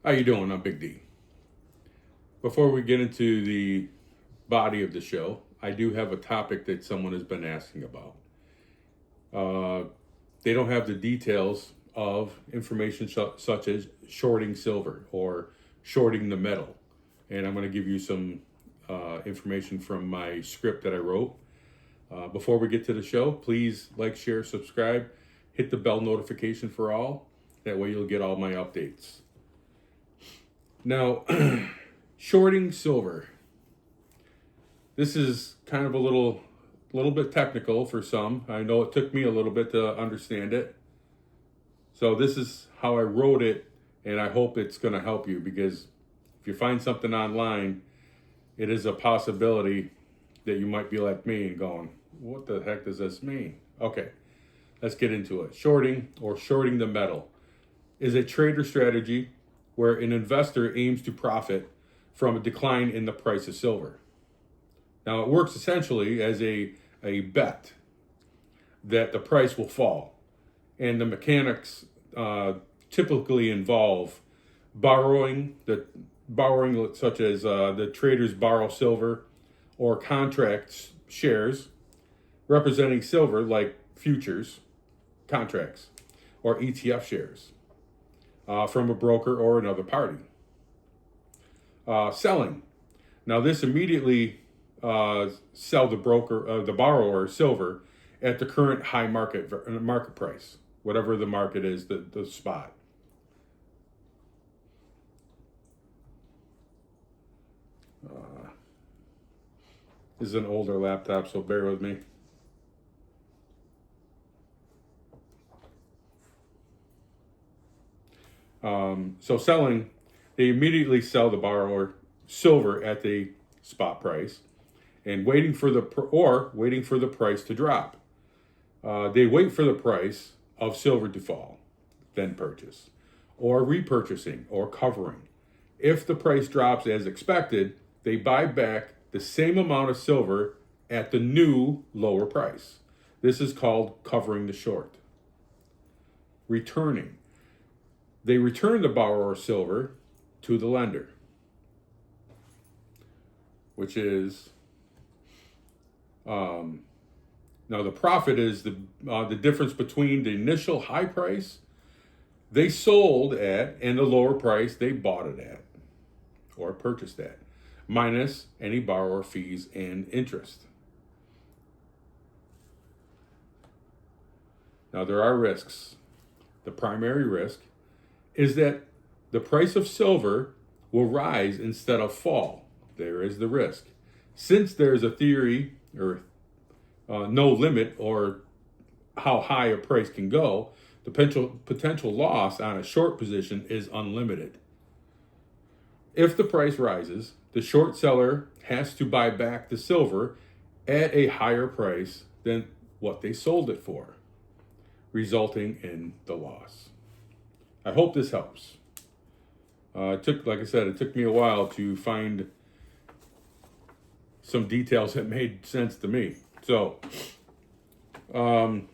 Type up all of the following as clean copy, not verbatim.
How you doing? I'm Big D. Before we get into the body of the show, I do have a topic that someone has been asking about. They don't have the details of information such as shorting silver or shorting the metal. And I'm going to give you some information from my script that I wrote. Before we get to the show, please like, share, subscribe, hit the bell notification for all. That way you'll get all my updates. Now, shorting silver. This is kind of a little bit technical for some. I know it took me a little bit to understand it. So this is how I wrote it, and I hope it's going to help you, because if you find something online, it is a possibility that you might be like me and going, what the heck does this mean? Okay, let's get into it. Shorting, or shorting the metal, is a trader strategy where an investor aims to profit from a decline in the price of silver. Now, it works essentially as a bet that the price will fall. And the mechanics typically involve borrowing, such as the traders borrow silver, or contracts shares representing silver, like futures contracts or ETF shares from a broker or another party. Selling. Now, this immediately sell the borrower silver at the current high market price, whatever the market is, the spot. This is an older laptop, so bear with me. So selling, they immediately sell the borrower silver at the spot price, and waiting for the price to drop. They wait for the price of silver to fall, then purchase, or repurchasing or covering. If the price drops as expected, they buy back the same amount of silver at the new lower price. This is called covering the short. Returning. They return the borrower's silver to the lender, which is now the profit is the difference between the initial high price they sold at and the lower price they bought it at or purchased at, minus any borrower fees and interest. Now, there are risks. The primary risk is that the price of silver will rise instead of fall. There is the risk. Since there's a theory or no limit or how high a price can go, the potential loss on a short position is unlimited. If the price rises, the short seller has to buy back the silver at a higher price than what they sold it for, resulting in the loss. I hope this helps. It took me a while to find some details that made sense to me. So, now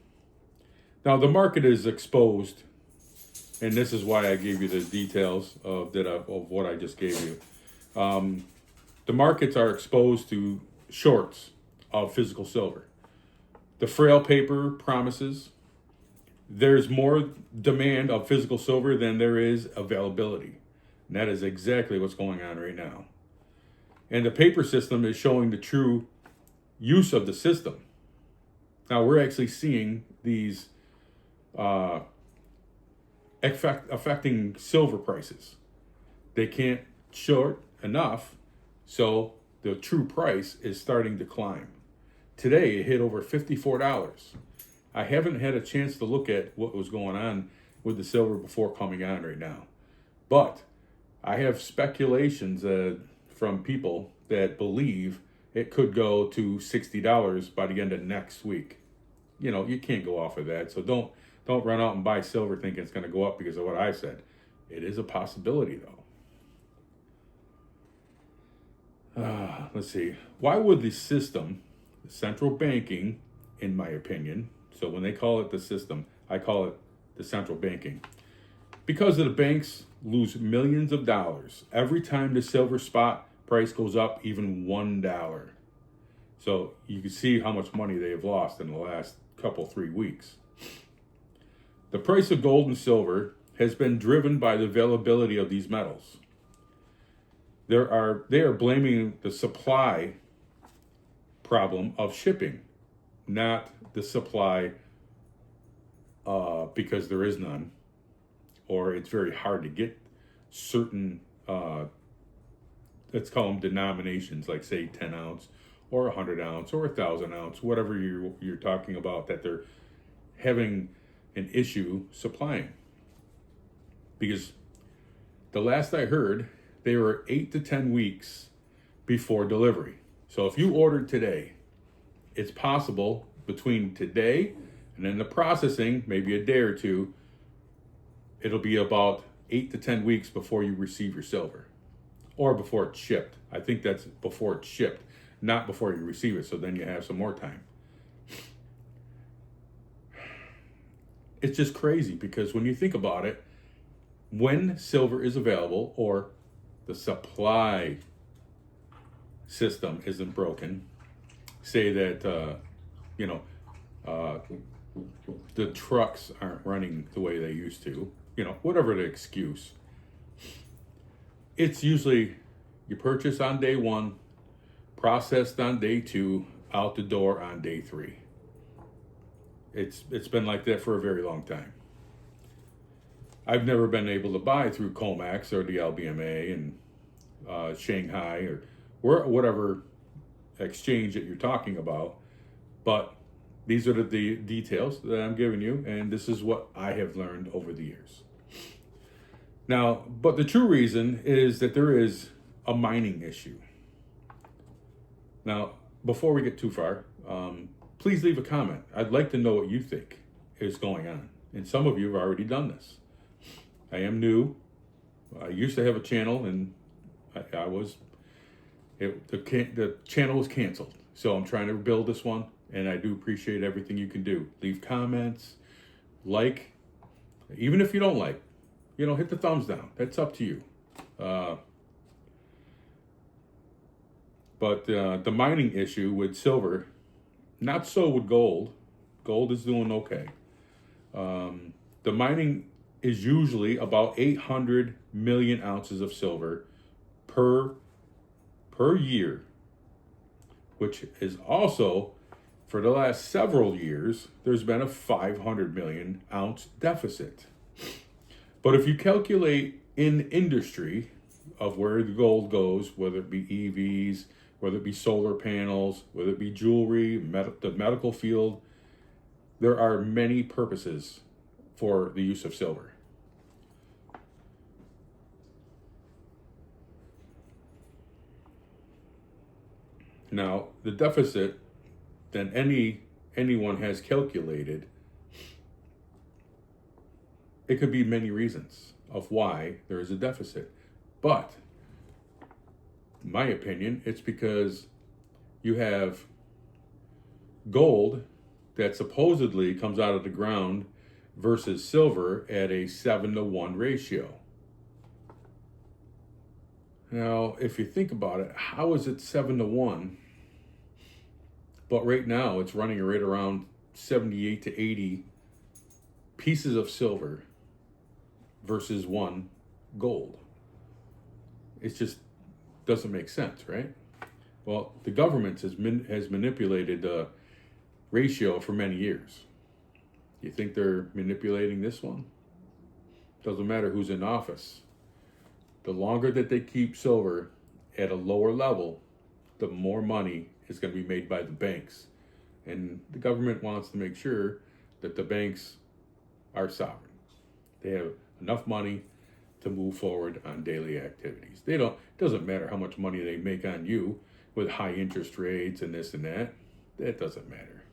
the market is exposed, and this is why I gave you the details of what I just gave you. The markets are exposed to shorts of physical silver. The frail paper promises there's more demand of physical silver than there is availability. And that is exactly what's going on right now. And the paper system is showing the true use of the system. Now, we're actually seeing these affecting silver prices. They can't short enough, so the true price is starting to climb. Today, it hit over $54. I haven't had a chance to look at what was going on with the silver before coming on right now. But I have speculations from people that believe it could go to $60 by the end of next week. You know, you can't go off of that. So don't run out and buy silver thinking it's going to go up because of what I said. It is a possibility, though. Let's see. Why would the system, the central banking, in my opinion, so when they call it the system, I call it the central banking. because of the banks lose millions of dollars every time the silver spot price goes up even $1. So you can see how much money they have lost in the last couple, 3 weeks. The price of gold and silver has been driven by the availability of these metals. They are blaming the supply problem of shipping, not the supply because there is none, or it's very hard to get certain, let's call them denominations, like say 10 ounce or 100 ounce or 1,000 ounce, whatever you're talking about, that they're having an issue supplying. Because the last I heard, they were 8 to 10 weeks before delivery. So if you ordered today, it's possible between today and then the processing, maybe a day or two, it'll be about 8 to 10 weeks before you receive your silver, or before it's shipped. I think that's before it's shipped, not before you receive it, so then you have some more time. It's just crazy, because when you think about it, when silver is available, or the supply system isn't broken, say that the trucks aren't running the way they used to, whatever the excuse, it's usually you purchase on day 1, processed on day 2, out the door on day 3. It's been like that for a very long time. I've never been able to buy through COMEX or the LBMA and Shanghai or whatever exchange that you're talking about, but these are the details that I'm giving you, and this is what I have learned over the years. Now, but the true reason is that there is a mining issue. Now, before we get too far, please leave a comment. I'd like to know what you think is going on. And some of you have already done this. I am new. I used to have a channel, and the channel was canceled. So I'm trying to build this one, and I do appreciate everything you can do. Leave comments, like, even if you don't like, hit the thumbs down. That's up to you. But the mining issue with silver, not so with gold. Gold is doing okay. The mining is usually about 800 million ounces of silver per year, which is also, for the last several years, there's been a 500 million ounce deficit. But if you calculate in industry of where the gold goes, whether it be EVs, whether it be solar panels, whether it be jewelry, the medical field, there are many purposes for the use of silver. Now, the deficit that anyone has calculated, it could be many reasons of why there is a deficit. But, in my opinion, it's because you have gold that supposedly comes out of the ground versus silver at a 7-to-1 ratio. Now, if you think about it, how is it 7-to-1? But right now it's running right around 78 to 80 pieces of silver versus 1 gold. It just doesn't make sense, right? Well, the government has manipulated the ratio for many years. You think they're manipulating this one? Doesn't matter who's in office. The longer that they keep silver at a lower level, the more money is going to be made by the banks. And the government wants to make sure that the banks are sovereign. They have enough money to move forward on daily activities. It doesn't matter how much money they make on you with high interest rates and this and that. That doesn't matter.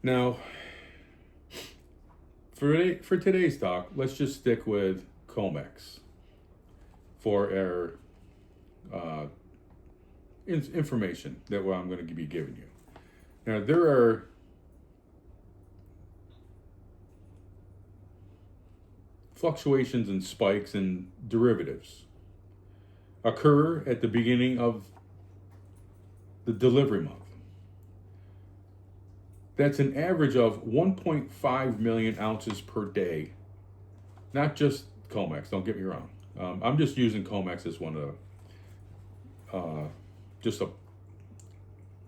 Now, for today's talk, let's just stick with COMEX for our information that I'm going to be giving you. Now, there are fluctuations and spikes in derivatives occur at the beginning of the delivery month. That's an average of 1.5 million ounces per day. Not just COMEX, don't get me wrong. I'm just using COMEX as one of the,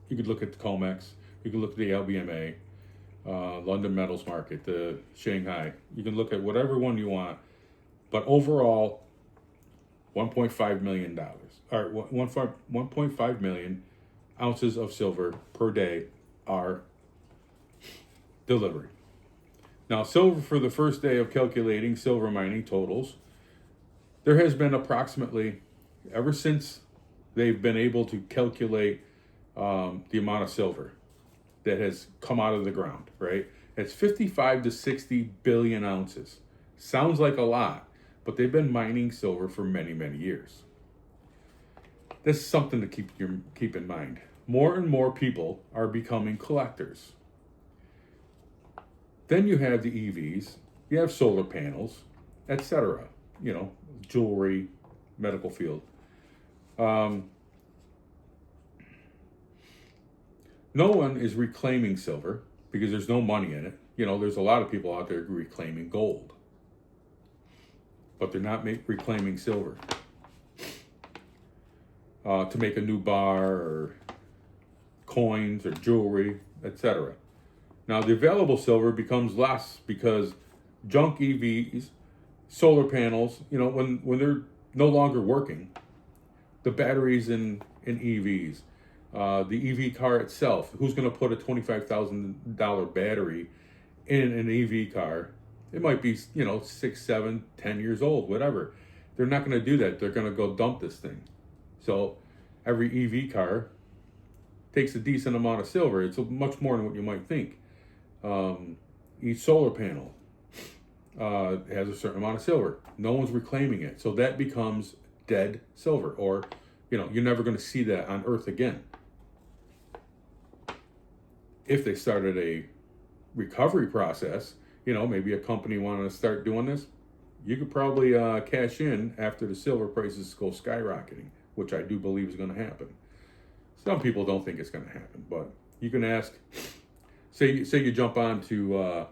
you could look at the COMEX, you could look at the LBMA, London Metals Market, the Shanghai. You can look at whatever one you want, but overall, $1.5 million, or 1.5 million ounces of silver per day are delivered. Now, silver for the first day of calculating silver mining totals, there has been approximately, ever since they've been able to calculate the amount of silver that has come out of the ground, right? It's 55 to 60 billion ounces. Sounds like a lot, but they've been mining silver for many, many years. This is something to keep in mind. More and more people are becoming collectors. Then you have the EVs, you have solar panels, etc. You know, jewelry, medical field. No one is reclaiming silver because there's no money in it. You know, there's a lot of people out there reclaiming gold, but they're not reclaiming silver to make a new bar or coins or jewelry, etc. Now, the available silver becomes less because junk EVs, solar panels, you know, when they're no longer working, the batteries in EVs, the EV car itself, who's going to put a $25,000 battery in an EV car? It might be, you know, 6, 7, 10 years old, whatever. They're not going to do that. They're going to go dump this thing. So every EV car takes a decent amount of silver. It's much more than what you might think. Each solar panel has a certain amount of silver. No one's reclaiming it. So that becomes dead silver, or, you know, you're never going to see that on Earth again. If they started a recovery process, you know, maybe a company wanted to start doing this, you could probably cash in after the silver prices go skyrocketing, which I do believe is going to happen. Some people don't think it's going to happen, but you can ask, say you jump on to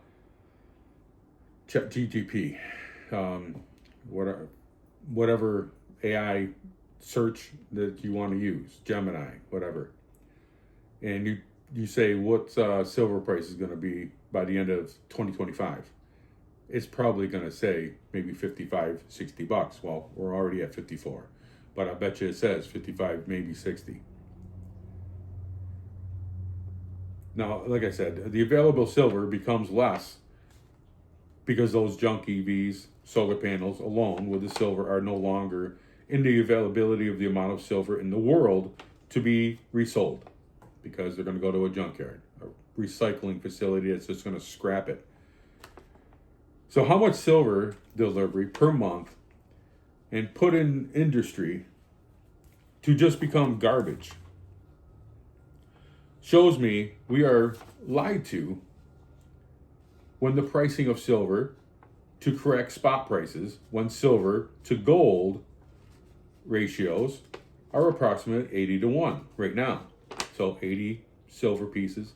ChatGPT, whatever AI search that you want to use, Gemini, whatever, and you say what silver price is going to be by the end of 2025. It's probably going to say maybe 55, 60 bucks. Well, we're already at 54, but I bet you it says 55, maybe 60. Now, like I said, the available silver becomes less because those junk EVs, solar panels alone with the silver are no longer in the availability of the amount of silver in the world to be resold, because they're going to go to a junkyard, a recycling facility that's just going to scrap it. So how much silver delivery per month and put in industry to just become garbage shows me we are lied to when the pricing of silver to correct spot prices, when silver to gold ratios are approximately 80 to 1 right now. So 80 silver pieces,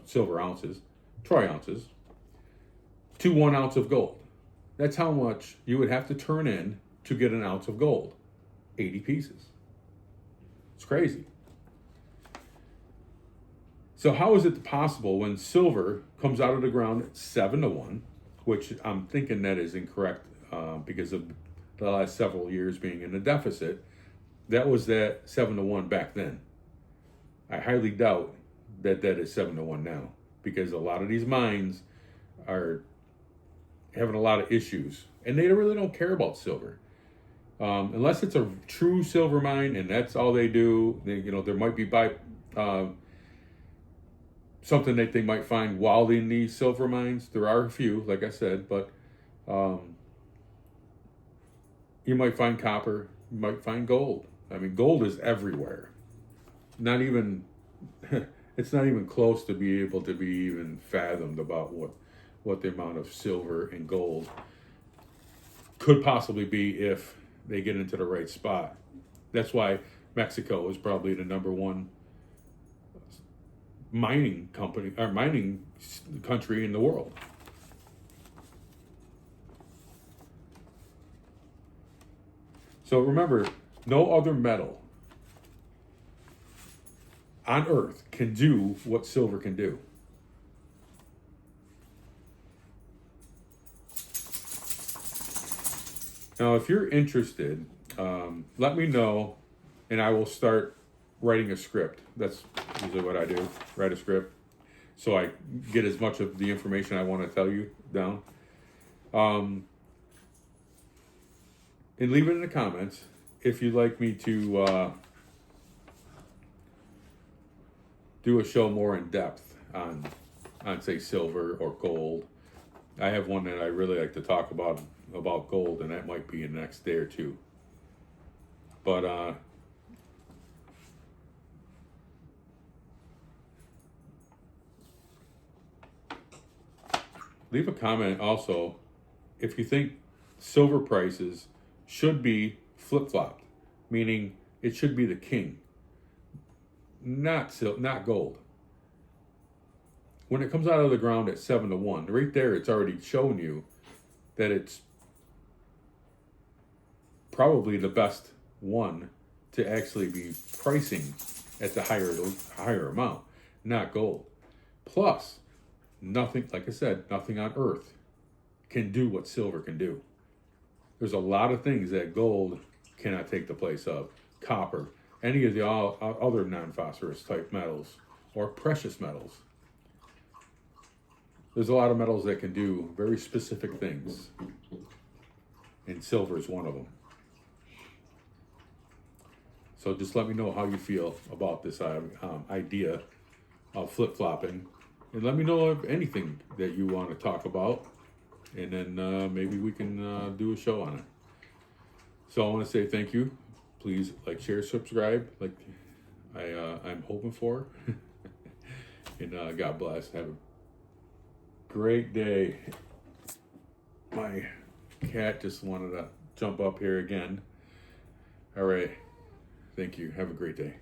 silver ounces, troy ounces, to 1 ounce of gold. That's how much you would have to turn in to get an ounce of gold. 80 pieces. It's crazy. So how is it possible when silver comes out of the ground at 7 to 1, which I'm thinking that is incorrect because of the last several years being in a deficit? That was that 7 to 1 back then. I highly doubt that is 7 to 1 now, because a lot of these mines are having a lot of issues, and they really don't care about silver. Unless it's a true silver mine and that's all they do. There might be something that they might find while in these silver mines. There are a few, like I said, but you might find copper, you might find gold. I mean, gold is everywhere. Not even, it's not even close to be able to be even fathomed about what the amount of silver and gold could possibly be if they get into the right spot. That's why Mexico is probably the number one mining company or mining country in the world. So remember, no other metal on Earth can do what silver can do. Now, if you're interested, let me know, and I will start writing a script. That's usually what I do, write a script, so I get as much of the information I want to tell you down. And leave it in the comments if you'd like me to do a show more in depth on say silver or gold. I have one that I really like to talk about gold, and that might be in the next day or two. But leave a comment also if you think silver prices should be flip-flopped, meaning it should be the king, not gold. When it comes out of the ground at 7-1, right there, it's already shown you that it's probably the best one to actually be pricing at the higher amount, not gold. Plus, nothing, like I said, nothing on earth can do what silver can do. There's a lot of things that gold cannot take the place of. Copper, any of the other non-phosphorus type metals, or precious metals. There's a lot of metals that can do very specific things, and silver is one of them. So just let me know how you feel about this idea of flip-flopping, and let me know of anything that you want to talk about, and then maybe we can do a show on it. So I want to say thank you. Please like, share, subscribe, like I'm hoping for. And God bless. Have a great day. My cat just wanted to jump up here again. All right. Thank you. Have a great day.